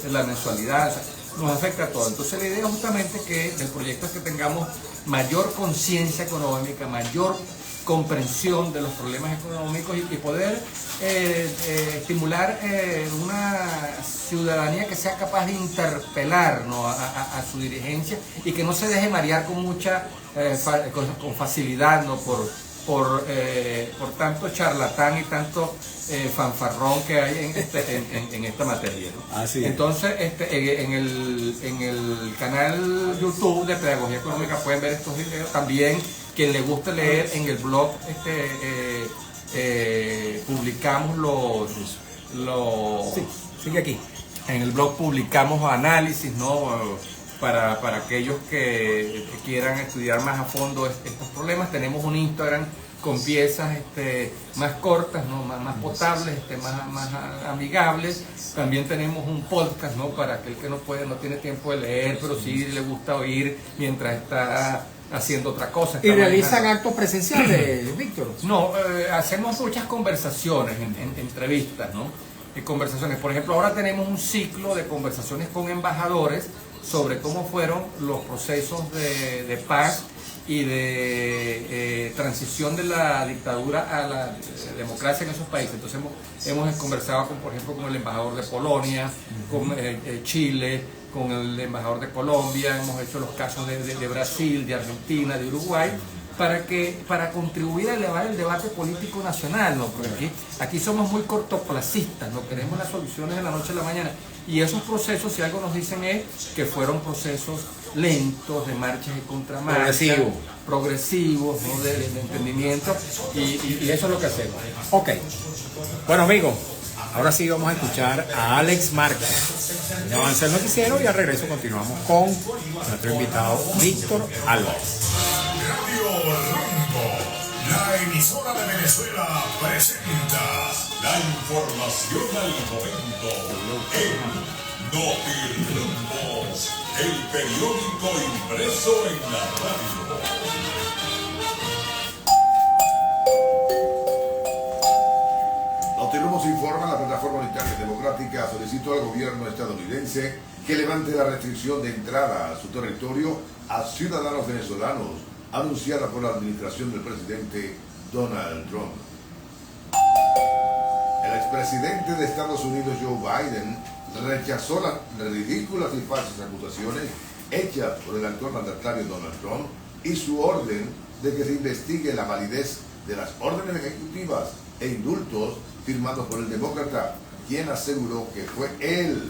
la mensualidad, o sea, nos afecta a todos. Entonces la idea justamente del proyecto es que tengamos mayor conciencia económica, mayor comprensión de los problemas económicos y poder estimular una ciudadanía que sea capaz de interpelar, ¿no? a su dirigencia y que no se deje marear con con facilidad, ¿no? por tanto charlatán y tanto fanfarrón que hay en esta materia, ¿no?
Así es.
Entonces, en el canal YouTube de Pedagogía Económica pueden ver estos videos. También, quien le guste leer, en el blog publicamos
Sí, sigue aquí.
en el blog publicamos análisis, ¿no? Para aquellos que quieran estudiar más a fondo estos problemas. Tenemos un Instagram con piezas más cortas, ¿no? más potables, más amigables. También tenemos un podcast, ¿no? Para aquel que no tiene tiempo de leer, pero sí le gusta oír mientras está haciendo otra cosa.
¿Y realizan actos presenciales, Víctor?
No, hacemos muchas conversaciones, entrevistas, ¿no? Conversaciones. Por ejemplo, ahora tenemos un ciclo de conversaciones con embajadores sobre cómo fueron los procesos de paz y de transición de la dictadura a la democracia en esos países. Entonces hemos conversado por ejemplo, con el embajador de Polonia, con Chile, con el embajador de Colombia, hemos hecho los casos de Brasil, de Argentina, de Uruguay, para contribuir a elevar el debate político nacional, ¿no? Porque aquí somos muy cortoplacistas, no queremos las soluciones de la noche a la mañana. Y esos procesos, si algo nos dicen, es que fueron procesos lentos, de marchas y contramarchas, progresivos, ¿no? de entendimiento, y eso es lo que hacemos.
Ok. Bueno, amigos, ahora sí vamos a escuchar a Alex Márquez. Ya avanza el noticiero y al regreso continuamos con nuestro invitado Víctor Álvarez.
Radio Rumbo, la emisora de Venezuela, presenta la información al momento en Notirumbo, el periódico impreso en la radio. Notirumbo se informa, la plataforma unitaria democrática solicitó al gobierno estadounidense que levante la restricción de entrada a su territorio a ciudadanos venezolanos anunciada por la administración del presidente Donald Trump. El expresidente de Estados Unidos, Joe Biden, rechazó las ridículas y falsas acusaciones hechas por el actual mandatario Donald Trump y su orden de que se investigue la validez de las órdenes ejecutivas e indultos firmados por el demócrata, quien aseguró que fue él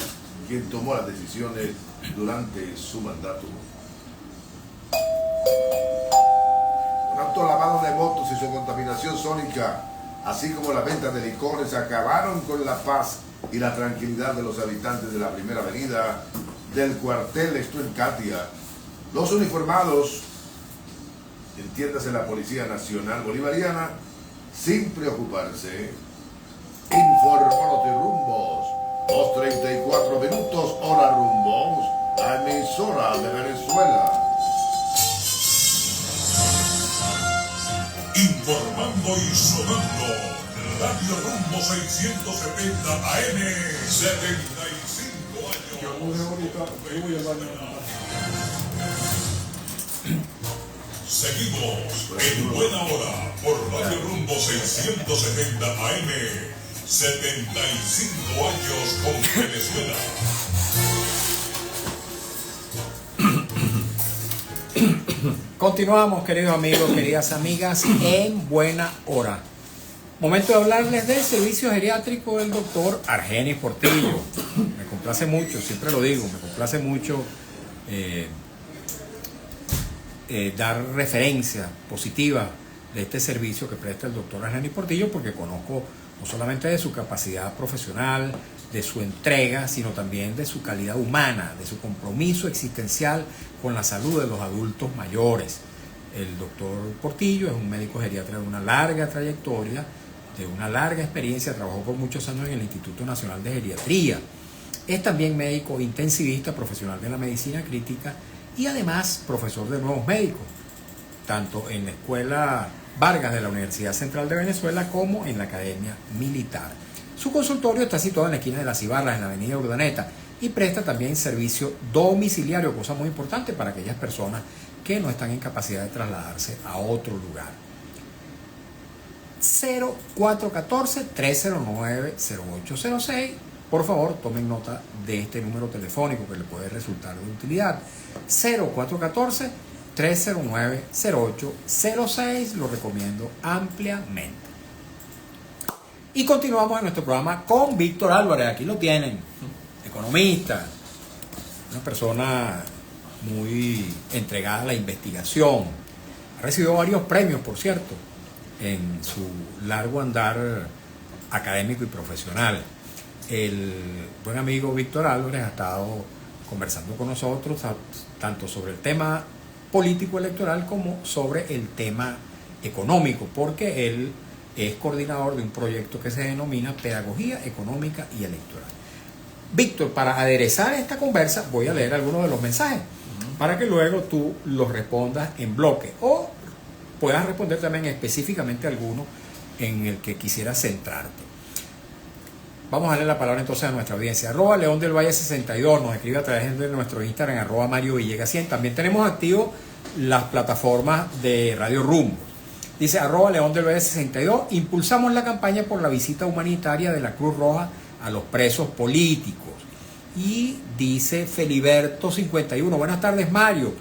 quien tomó las decisiones durante su mandato. Un autolavado de motos y su contaminación sónica, así como la venta de licores, acabaron con la paz y la tranquilidad de los habitantes de la primera avenida del cuartel, esto en Katia. Los uniformados, entiéndase la Policía Nacional Bolivariana, sin preocuparse, informó Notirumbos, 2:34 minutos, hora Rumbos, la emisora de Venezuela. Informando y sonando, Radio Rumbo 670 AM, 75 años. Seguimos en buena hora por Radio Rumbo 670 AM, 75 años con Venezuela.
Continuamos, queridos amigos, queridas amigas, en buena hora. Momento de hablarles del servicio geriátrico del doctor Argenis Portillo. Me complace mucho, siempre lo digo, me complace mucho dar referencia positiva de este servicio que presta el doctor Arlenis Portillo, porque conozco no solamente de su capacidad profesional, de su entrega, sino también de su calidad humana, de su compromiso existencial con la salud de los adultos mayores. El doctor Portillo es un médico geriatra de una larga trayectoria, de una larga experiencia, trabajó por muchos años en el Instituto Nacional de Geriatría. Es también médico intensivista, profesional de la medicina crítica y además profesor de nuevos médicos, tanto en la Escuela Vargas de la Universidad Central de Venezuela como en la Academia Militar. Su consultorio está situado en la esquina de Las Ibarras, en la avenida Urdaneta, y presta también servicio domiciliario, cosa muy importante para aquellas personas que no están en capacidad de trasladarse a otro lugar. 0414-309-0806. Por favor, tomen nota de este número telefónico que le puede resultar de utilidad. 0414-309-0806. Lo recomiendo ampliamente. Y continuamos en nuestro programa con Víctor Álvarez. Aquí lo tienen, economista, una persona muy entregada a la investigación. Ha recibido varios premios, por cierto, en su largo andar académico y profesional. El buen amigo Víctor Álvarez ha estado conversando con nosotros tanto sobre el tema político electoral como sobre el tema económico, porque él es coordinador de un proyecto que se denomina Pedagogía Económica y Electoral. Víctor, para aderezar esta conversa voy a leer algunos de los mensajes para que luego tú los respondas en bloque o puedas responder también específicamente a alguno en el que quisieras centrarte. Vamos a darle la palabra entonces a nuestra audiencia. @León del Valle 62 nos escribe a través de nuestro Instagram, @Mario Villegas 100. También tenemos activo las plataformas de Radio Rumbo. Dice @León del Valle 62, impulsamos la campaña por la visita humanitaria de la Cruz Roja a los presos políticos. Y dice Feliberto 51, buenas tardes Mario,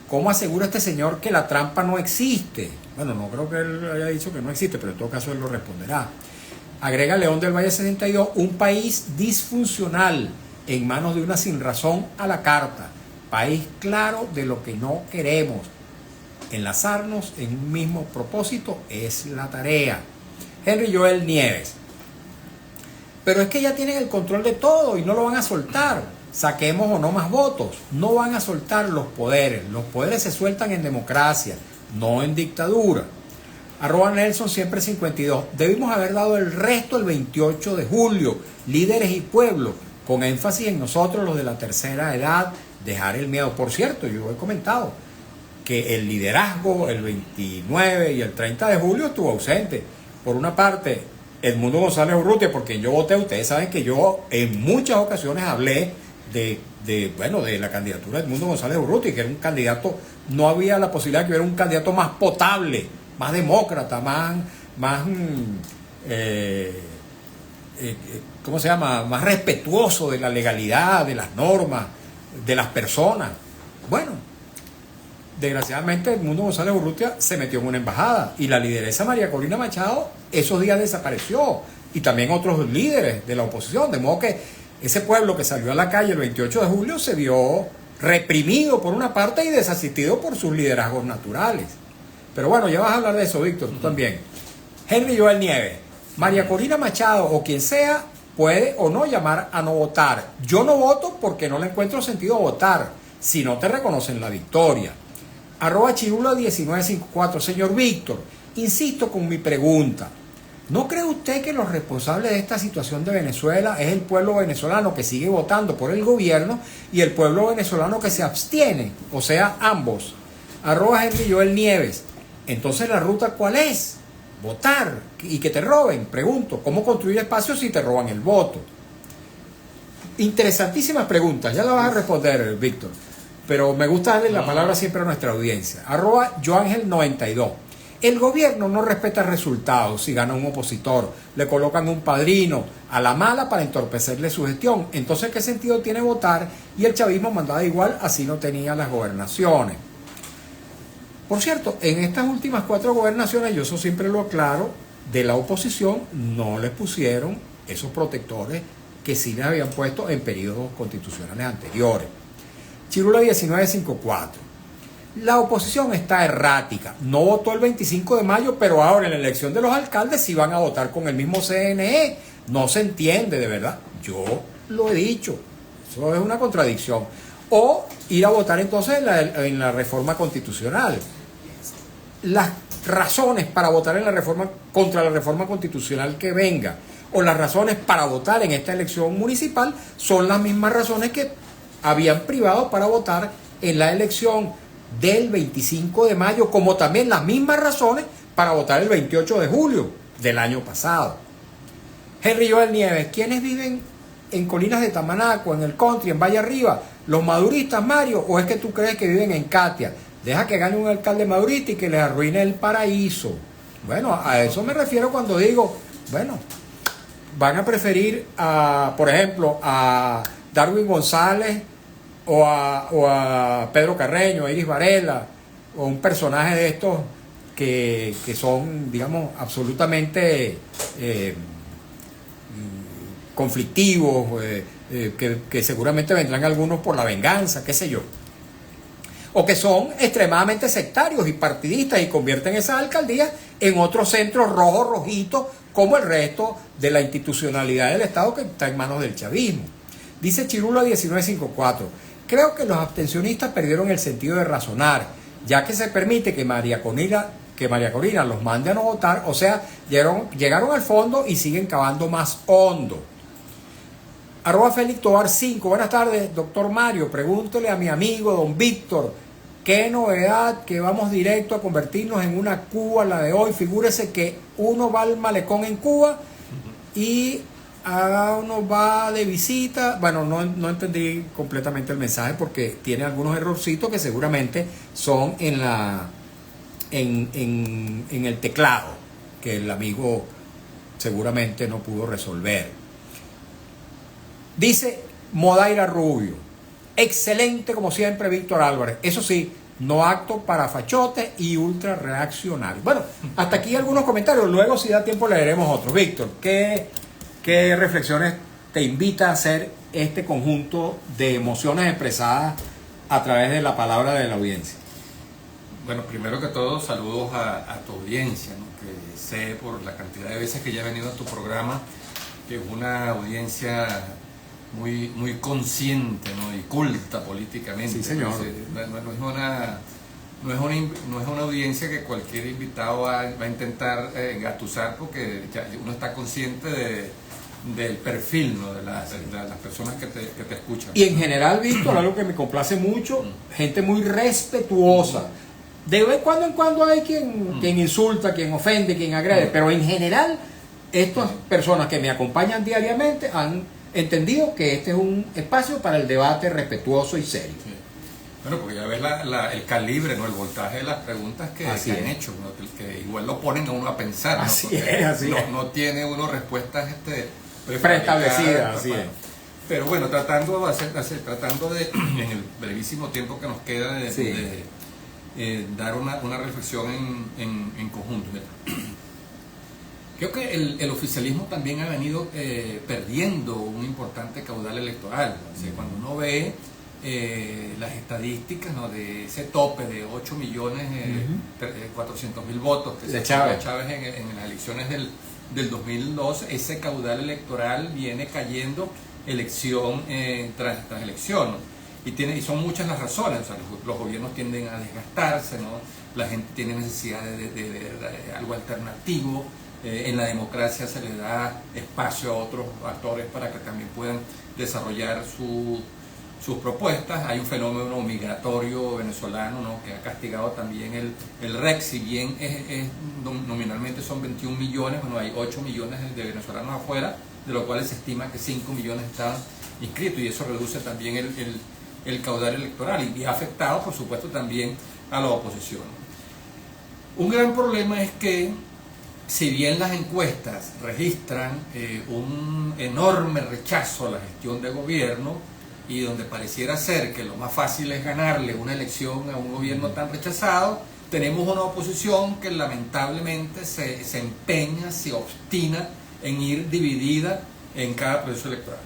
¿cómo asegura este señor que la trampa no existe? Bueno, no creo que él haya dicho que no existe, pero en todo caso él lo responderá. Agrega León del Valle 62, un país disfuncional en manos de una sinrazón a la carta, país claro de lo que no queremos. Enlazarnos en un mismo propósito es la tarea. Henry Joel Nieves. Pero es que ya tienen el control de todo y no lo van a soltar. Saquemos o no más votos. No van a soltar los poderes. Los poderes se sueltan en democracia, no en dictadura. @Nelson siempre 52. Debimos haber dado el resto el 28 de julio. Líderes y pueblo, con énfasis en nosotros los de la tercera edad, dejar el miedo. Por cierto, yo he comentado que el liderazgo el 29 y el 30 de julio estuvo ausente. Por una parte, Edmundo González Urrutia, por quien yo voté, ustedes saben que yo en muchas ocasiones hablé de la candidatura de Edmundo González Urrutia, que era un candidato, no había la posibilidad de que hubiera un candidato más potable, más demócrata, más respetuoso de la legalidad, de las normas, de las personas. Bueno, desgraciadamente Edmundo González Urrutia se metió en una embajada y la lideresa María Corina Machado esos días desapareció, y también otros líderes de la oposición, de modo que ese pueblo que salió a la calle el 28 de julio se vio reprimido por una parte y desasistido por sus liderazgos naturales. Pero bueno, ya vas a hablar de eso, Víctor, tú también. Henry Joel Nieves, María Corina Machado o quien sea puede o no llamar a no votar. Yo no voto porque no le encuentro sentido votar si no te reconocen la victoria. @Chirula1954, señor Víctor, insisto con mi pregunta. ¿No cree usted que los responsables de esta situación de Venezuela es el pueblo venezolano que sigue votando por el gobierno y el pueblo venezolano que se abstiene? O sea, ambos. @Henry Joel Nieves. Entonces, ¿la ruta cuál es? Votar y que te roben. Pregunto, ¿cómo construir espacios si te roban el voto? Interesantísimas preguntas, ya las vas a responder, Víctor. Pero me gusta darle la palabra siempre a nuestra audiencia. @Joangel92. El gobierno no respeta resultados. Si gana un opositor, le colocan un padrino a la mala para entorpecerle su gestión. Entonces, ¿qué sentido tiene votar? Y el chavismo mandaba igual, así no tenía las gobernaciones. Por cierto, en estas últimas 4 gobernaciones, yo eso siempre lo aclaro, de la oposición no les pusieron esos protectores que sí les habían puesto en periodos constitucionales anteriores. Chirula 1954. La oposición está errática. No votó el 25 de mayo, pero ahora en la elección de los alcaldes sí van a votar con el mismo CNE. No se entiende, de verdad. Yo lo he dicho. Eso es una contradicción. O ir a votar entonces en la reforma constitucional. Las razones para votar en la reforma contra la reforma constitucional que venga, o las razones para votar en esta elección municipal, son las mismas razones que habían privado para votar en la elección del 25 de mayo, como también las mismas razones para votar el 28 de julio del año pasado. Henry Joel Nieves, ¿quiénes viven en Colinas de Tamanaco, en el country, en Valle Arriba? ¿Los maduristas, Mario? ¿O es que tú crees que viven en Katia? Deja que gane un alcalde madurista y que les arruine el paraíso. Bueno, a eso me refiero cuando digo, bueno, van a preferir a, por ejemplo, a Darwin González o a Pedro Carreño, a Iris Varela, o un personaje de estos que son, digamos, absolutamente conflictivos, que seguramente vendrán algunos por la venganza, qué sé yo, o que son extremadamente sectarios y partidistas y convierten esas alcaldías en otros centros rojos, rojitos, como el resto de la institucionalidad del Estado que está en manos del chavismo. Dice Chirula 1954, creo que los abstencionistas perdieron el sentido de razonar, ya que se permite que María Corina los mande a no votar, o sea, llegaron al fondo y siguen cavando más hondo. @Félix Tobar 5, buenas tardes, doctor Mario, pregúntele a mi amigo don Víctor, qué novedad que vamos directo a convertirnos en una Cuba, la de hoy. Figúrese que uno va al malecón en Cuba y uno va de visita. Bueno, no entendí completamente el mensaje porque tiene algunos errorcitos que seguramente son en el teclado, que el amigo seguramente no pudo resolver. Dice Modaira Rubio, excelente como siempre Víctor Álvarez, eso sí, no apto para fachotes y ultra reaccionarios. Bueno, hasta aquí algunos comentarios, luego si da tiempo leeremos otros. Víctor, ¿qué reflexiones te invita a hacer este conjunto de emociones expresadas a través de la palabra de la audiencia?
Bueno, primero que todo, saludos a tu audiencia, ¿no? Que sé por la cantidad de veces que ya he venido a tu programa que es una audiencia muy consciente, ¿no? Y culta políticamente.
Sí, señor.
No es una audiencia que cualquier invitado va a intentar engatusar, porque ya uno está consciente del perfil, ¿no? de las personas que te escuchan.
Y en general, Víctor, algo que me complace mucho, gente muy respetuosa. De vez en cuando hay quien insulta, quien ofende, quien agrede, pero en general estas personas que me acompañan diariamente han entendido que este es un espacio para el debate respetuoso y serio.
Sí. Bueno, porque ya ves el calibre, ¿no? El voltaje de las preguntas que han hecho, ¿no? que igual lo ponen a uno a pensar, ¿no?
Así es.
No tiene uno respuestas
preestablecidas, así es.
Pero bueno, tratando de en el brevísimo tiempo que nos queda de dar una reflexión en conjunto. Creo que el oficialismo también ha venido perdiendo un importante caudal electoral. O sea, cuando uno ve las estadísticas, ¿no? De ese tope de 8.400.000 votos que se
Chávez
en las elecciones del 2012, ese caudal electoral viene cayendo elección tras elección, ¿no? Y son muchas las razones. O sea, los gobiernos tienden a desgastarse, ¿no? La gente tiene necesidad de algo alternativo. En la democracia se le da espacio a otros actores para que también puedan desarrollar sus propuestas. Hay un fenómeno migratorio venezolano, ¿no? Que ha castigado también el REC. Si bien nominalmente son 21 millones, bueno, hay 8 millones de venezolanos afuera, de los cuales se estima que 5 millones están inscritos, y eso reduce también el caudal electoral y ha afectado, por supuesto, también a la oposición. Un gran problema es que, si bien las encuestas registran un enorme rechazo a la gestión de gobierno, y donde pareciera ser que lo más fácil es ganarle una elección a un gobierno tan rechazado, tenemos una oposición que lamentablemente se empeña, se obstina en ir dividida en cada proceso electoral.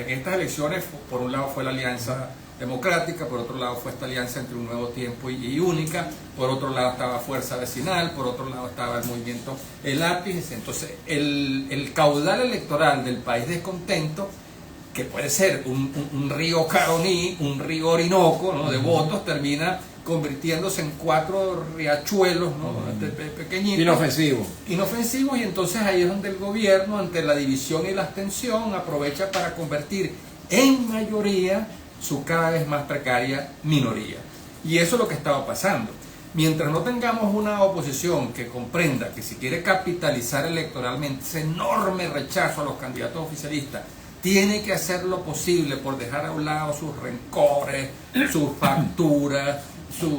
En estas elecciones, por un lado, fue la alianza Democrática, por otro lado fue esta alianza entre Un Nuevo Tiempo y Única, por otro lado estaba Fuerza Vecinal, por otro lado estaba el movimiento El Lápiz. Entonces el caudal electoral del país descontento, que puede ser un río Caroní, un río Orinoco, ¿no?, de votos, termina convirtiéndose en 4 riachuelos, ¿no?, pequeñitos, inofensivos, y entonces ahí es donde el gobierno, ante la división y la abstención, aprovecha para convertir en mayoría su cada vez más precaria minoría. Y eso es lo que estaba pasando. Mientras no tengamos una oposición que comprenda que si quiere capitalizar electoralmente ese enorme rechazo a los candidatos oficialistas, tiene que hacer lo posible por dejar a un lado sus rencores, sus facturas, sus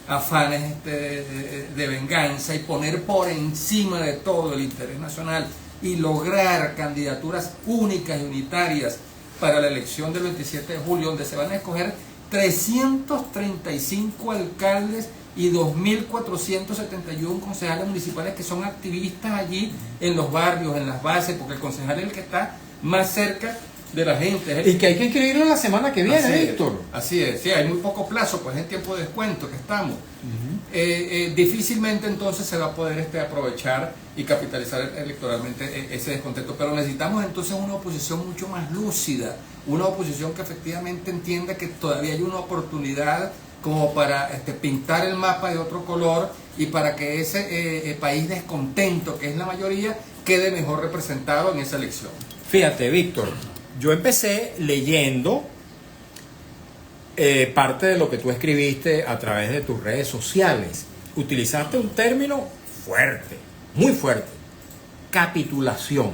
afanes de venganza, y poner por encima de todo el interés nacional y lograr candidaturas únicas y unitarias para la elección del 27 de julio, donde se van a escoger 335 alcaldes y 2.471 concejales municipales que son activistas allí en los barrios, en las bases, porque el concejal es el que está más cerca de la gente.
Y que hay que inscribirlo la semana que viene, Víctor.
Así es, sí, hay muy poco plazo, pues en tiempo de descuento que estamos. Difícilmente entonces se va a poder aprovechar y capitalizar electoralmente ese descontento, pero necesitamos entonces una oposición mucho más lúcida, una oposición que efectivamente entienda que todavía hay una oportunidad como para pintar el mapa de otro color, y para que ese país descontento, que es la mayoría, quede mejor representado en esa elección.
Fíjate, Víctor, yo empecé leyendo parte de lo que tú escribiste a través de tus redes sociales. Utilizaste un término fuerte, muy fuerte: capitulación.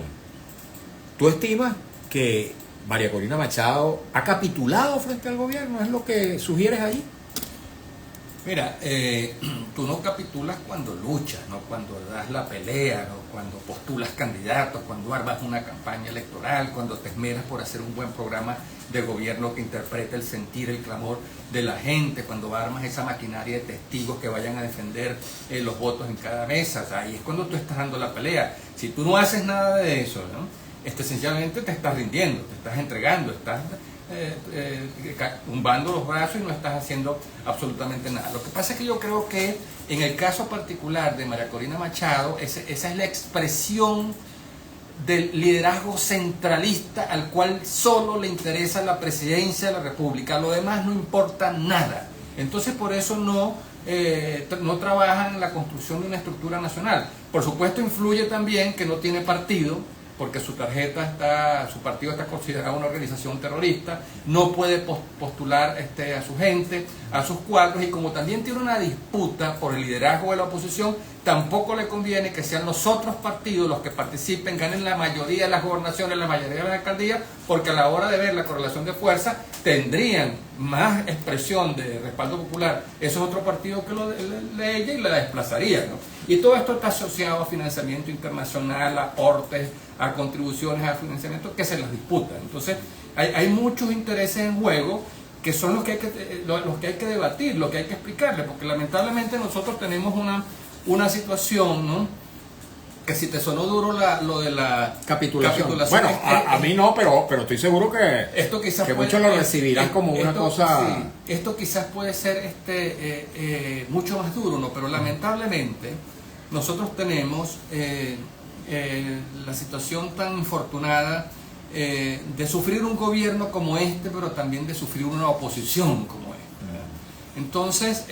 ¿Tú estimas que María Corina Machado ha capitulado frente al gobierno? ¿Es lo que sugieres allí?
Mira, tú no capitulas cuando luchas, ¿no?, cuando das la pelea, ¿no?, cuando postulas candidatos, cuando armas una campaña electoral, cuando te esmeras por hacer un buen programa de gobierno que interprete el sentir, el clamor de la gente, cuando armas esa maquinaria de testigos que vayan a defender los votos en cada mesa. O sea, ahí es cuando tú estás dando la pelea. Si tú no haces nada de eso, ¿no?, sencillamente te estás rindiendo, te estás entregando, estás tumbando los brazos y no estás haciendo absolutamente nada. Lo que pasa es que yo creo que en el caso particular de María Corina Machado, esa es la expresión del liderazgo centralista al cual solo le interesa la presidencia de la República, lo demás no importa nada. Entonces por eso no trabajan en la construcción de una estructura nacional. Por supuesto influye también que no tiene partido, porque su partido está considerado una organización terrorista, no puede postular a su gente, a sus cuadros, y como también tiene una disputa por el liderazgo de la oposición, tampoco le conviene que sean los otros partidos los que participen, ganen la mayoría de las gobernaciones, la mayoría de las alcaldías, porque a la hora de ver la correlación de fuerza tendrían más expresión de respaldo popular esos otros partidos que de ella, y la desplazarían, ¿no? Y todo esto está asociado a financiamiento internacional, a aportes, a contribuciones, a financiamiento que se las disputan. Entonces hay muchos intereses en juego que son los que hay que debatir, los que hay que explicarle, porque lamentablemente nosotros tenemos una situación, ¿no?, que si te sonó duro lo de la capitulación.
Bueno, a mí no, pero estoy seguro que
esto quizás
que muchos lo recibirán como una cosa.
Sí, esto quizás puede ser mucho más duro, ¿no? Pero lamentablemente nosotros tenemos la situación tan infortunada de sufrir un gobierno como pero también de sufrir una oposición como esta. Entonces,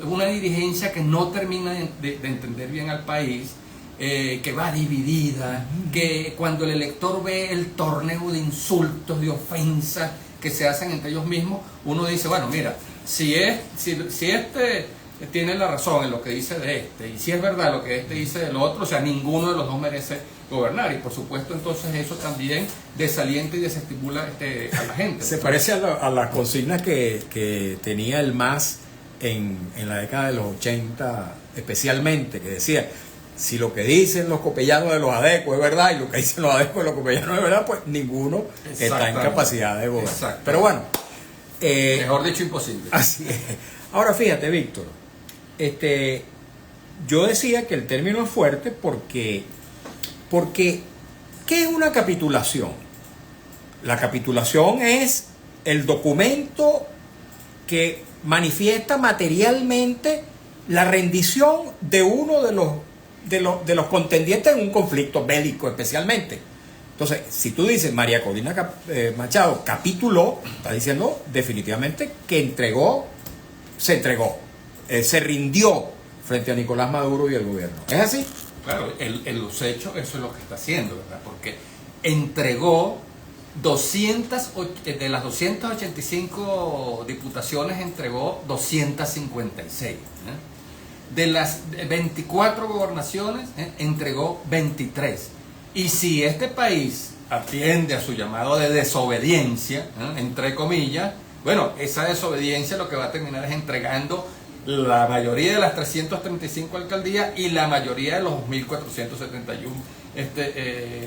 una dirigencia que no termina de entender bien al país, que va dividida, que cuando el elector ve el torneo de insultos, de ofensas que se hacen entre ellos mismos, uno dice, bueno, mira, si tiene la razón en lo que dice de y si es verdad lo que dice del otro, o sea, ninguno de los dos merece gobernar, y por supuesto entonces eso también desalienta y desestimula a la gente.
Se parece a las consignas que tenía el MAS en la década de los 80 especialmente, que decía: si lo que dicen los copellanos de los adecos es verdad y lo que dicen los adecos de los copellanos es verdad, pues ninguno está en capacidad de gobernar. Pero bueno,
mejor dicho, imposible.
Así es. Ahora fíjate, Víctor, yo decía que el término es fuerte porque ¿qué es una capitulación? La capitulación es el documento que manifiesta materialmente la rendición de uno de los contendientes en un conflicto bélico especialmente. Entonces, si tú dices María Corina Machado capituló, está diciendo definitivamente que se rindió frente a Nicolás Maduro y el gobierno. ¿Es así?
Claro, en los hechos eso es lo que está haciendo, ¿verdad? Porque entregó de las 285 diputaciones, entregó 256. De las 24 gobernaciones, entregó 23. Y si este país atiende a su llamado de desobediencia, entre comillas, bueno, esa desobediencia lo que va a terminar es entregando la mayoría de las 335 alcaldías y la mayoría de los 1.471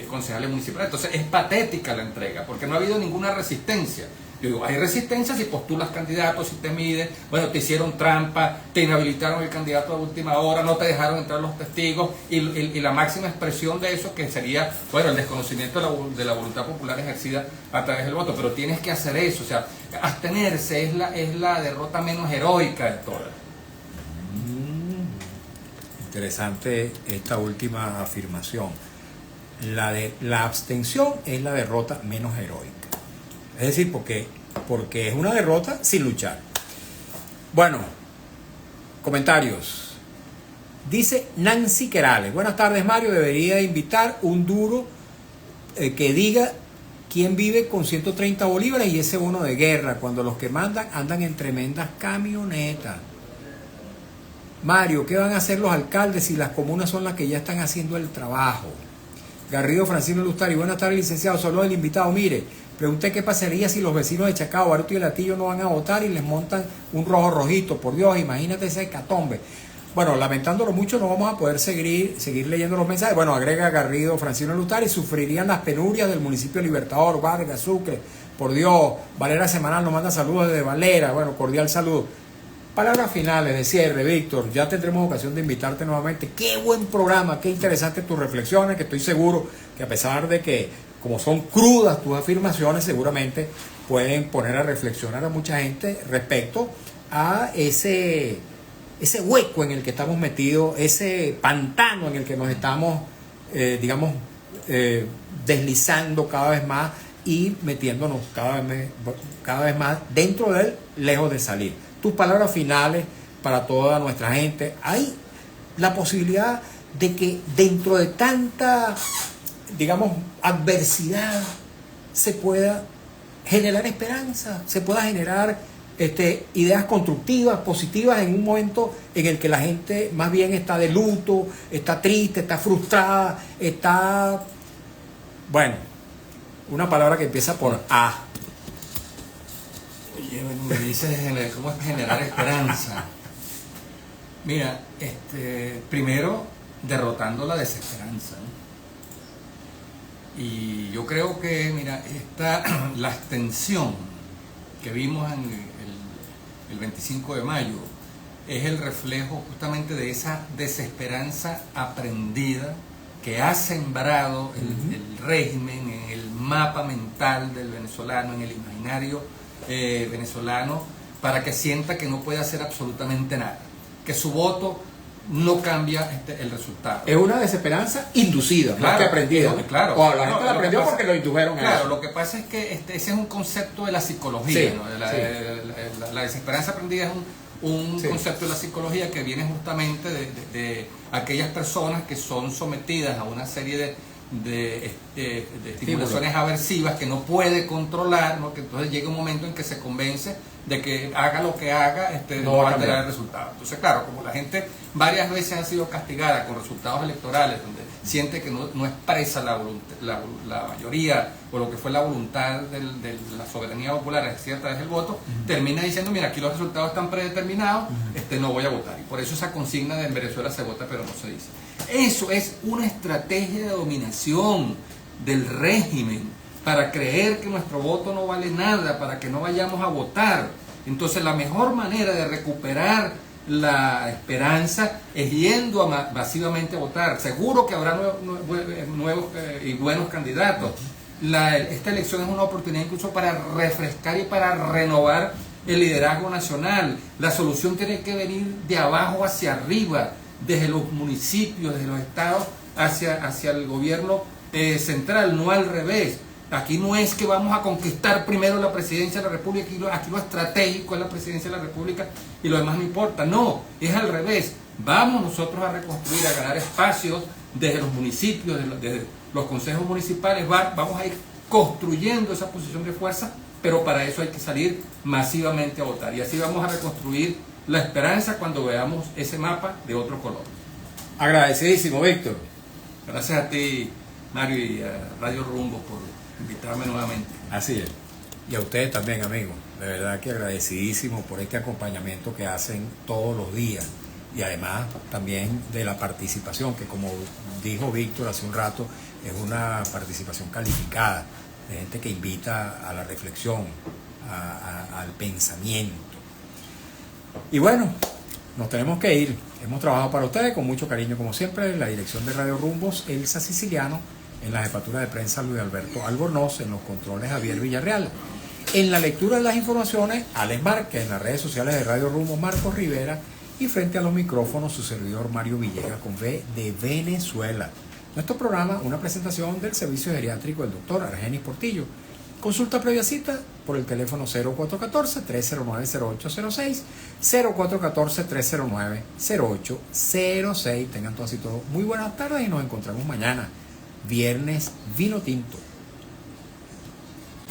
concejales municipales. Entonces es patética la entrega, porque no ha habido ninguna resistencia. Yo digo, hay resistencia si postulas candidatos, si te mides, bueno, te hicieron trampa, te inhabilitaron el candidato a última hora, no te dejaron entrar los testigos, y la máxima expresión de eso que sería, bueno, el desconocimiento de la voluntad popular ejercida a través del voto. Pero tienes que hacer eso, o sea, abstenerse es la derrota menos heroica de todas.
Interesante esta última afirmación. La abstención es la derrota menos heroica. Es decir, porque es una derrota sin luchar. Bueno, comentarios. Dice Nancy Querales: buenas tardes, Mario. Debería invitar un duro que diga quién vive con 130 bolívares y ese bono de guerra, cuando los que mandan andan en tremendas camionetas. Mario, ¿qué van a hacer los alcaldes si las comunas son las que ya están haciendo el trabajo? Garrido Francisco Lustari: buenas tardes, licenciado. Solo el invitado. Mire, pregunté qué pasaría si los vecinos de Chacao, Baruto y Latillo no van a votar y les montan un rojo rojito. Por Dios, imagínate ese hecatombe. Bueno, lamentándolo mucho, no vamos a poder seguir leyendo los mensajes. Bueno, agrega Garrido Francisco Lustari: sufrirían las penurias del municipio Libertador, Vargas, Sucre. Por Dios, Valera Semanal nos manda saludos desde Valera. Bueno, cordial saludo. Palabras finales de cierre, Víctor. Ya tendremos ocasión de invitarte nuevamente. Qué buen programa, qué interesantes tus reflexiones, que estoy seguro que a pesar de que, como son crudas tus afirmaciones, seguramente pueden poner a reflexionar a mucha gente respecto a ese hueco en el que estamos metidos, ese pantano en el que nos estamos, deslizando cada vez más y metiéndonos cada vez más dentro de él, lejos de salir. Tus palabras finales para toda nuestra gente. Hay la posibilidad de que dentro de tanta, adversidad se pueda generar esperanza, se pueda generar ideas constructivas, positivas, en un momento en el que la gente más bien está de luto, está triste, está frustrada, está... Bueno, una palabra que empieza por A.
Oye, me dices cómo es generar esperanza. Mira, primero derrotando la desesperanza, ¿no? Y yo creo que, mira, la extensión que vimos en el 25 de mayo es el reflejo justamente de esa desesperanza aprendida que ha sembrado el régimen en el mapa mental del venezolano, en el imaginario venezolano, para que sienta que no puede hacer absolutamente nada, que su voto no cambia el resultado.
Es una desesperanza inducida,
claro,
más que aprendida.
Claro,
o la gente la aprendió porque lo indujeron a eso.
Claro, lo que pasa es que ese es un concepto de la psicología,
sí,
¿no? La desesperanza aprendida es un concepto de la psicología que viene justamente de aquellas personas que son sometidas a una serie de estimulaciones aversivas que no puede controlar, ¿no? Que entonces llega un momento en que se convence de que haga lo que haga, no va a alterar el resultado. Entonces, claro, como la gente varias veces ha sido castigada con resultados electorales donde siente que no expresa la mayoría o lo que fue la voluntad de la soberanía popular ejercida a través del voto, termina diciendo, mira, aquí los resultados están predeterminados, no voy a votar. Y por eso esa consigna de en Venezuela se vota pero no se dice. Eso es una estrategia de dominación del régimen para creer que nuestro voto no vale nada, para que no vayamos a votar. Entonces la mejor manera de recuperar la esperanza es yendo masivamente a votar. Seguro que habrá nuevos y buenos candidatos. esta elección es una oportunidad incluso para refrescar y para renovar el liderazgo nacional. La solución tiene que venir de abajo hacia arriba, desde los municipios, desde los estados, hacia el gobierno central, no al revés. Aquí no es que vamos a conquistar primero la presidencia de la República, aquí lo estratégico es la presidencia de la República y lo demás no importa. No, es al revés. Vamos nosotros a reconstruir, a ganar espacios desde los municipios, desde los consejos municipales. Vamos a ir construyendo esa posición de fuerza, pero para eso hay que salir masivamente a votar. Y así vamos a reconstruir la esperanza cuando veamos ese mapa de otro color.
Agradecidísimo, Víctor.
Gracias a ti, Mario, y a Radio Rumbo por invitarme nuevamente.
Así es. Y a ustedes también, amigos. De verdad que agradecidísimo por este acompañamiento que hacen todos los días. Y además también de la participación, que como dijo Víctor hace un rato, es una participación calificada, de gente que invita a la reflexión, al pensamiento. Y bueno, nos tenemos que ir. Hemos trabajado para ustedes con mucho cariño, como siempre, en la dirección de Radio Rumbos, Elsa Siciliano, en la jefatura de prensa Luis Alberto Albornoz, en los controles Javier Villarreal, en la lectura de las informaciones Alex Márquez, en las redes sociales de Radio Rumbos Marcos Rivera, y frente a los micrófonos su servidor Mario Villegas con V de Venezuela. Nuestro programa, una presentación del servicio geriátrico del doctor Argenis Portillo. Consulta previa cita por el teléfono 0414-309-0806, 0414-309-0806. Tengan todas y todos muy buenas tardes y nos encontramos mañana, viernes Vino Tinto.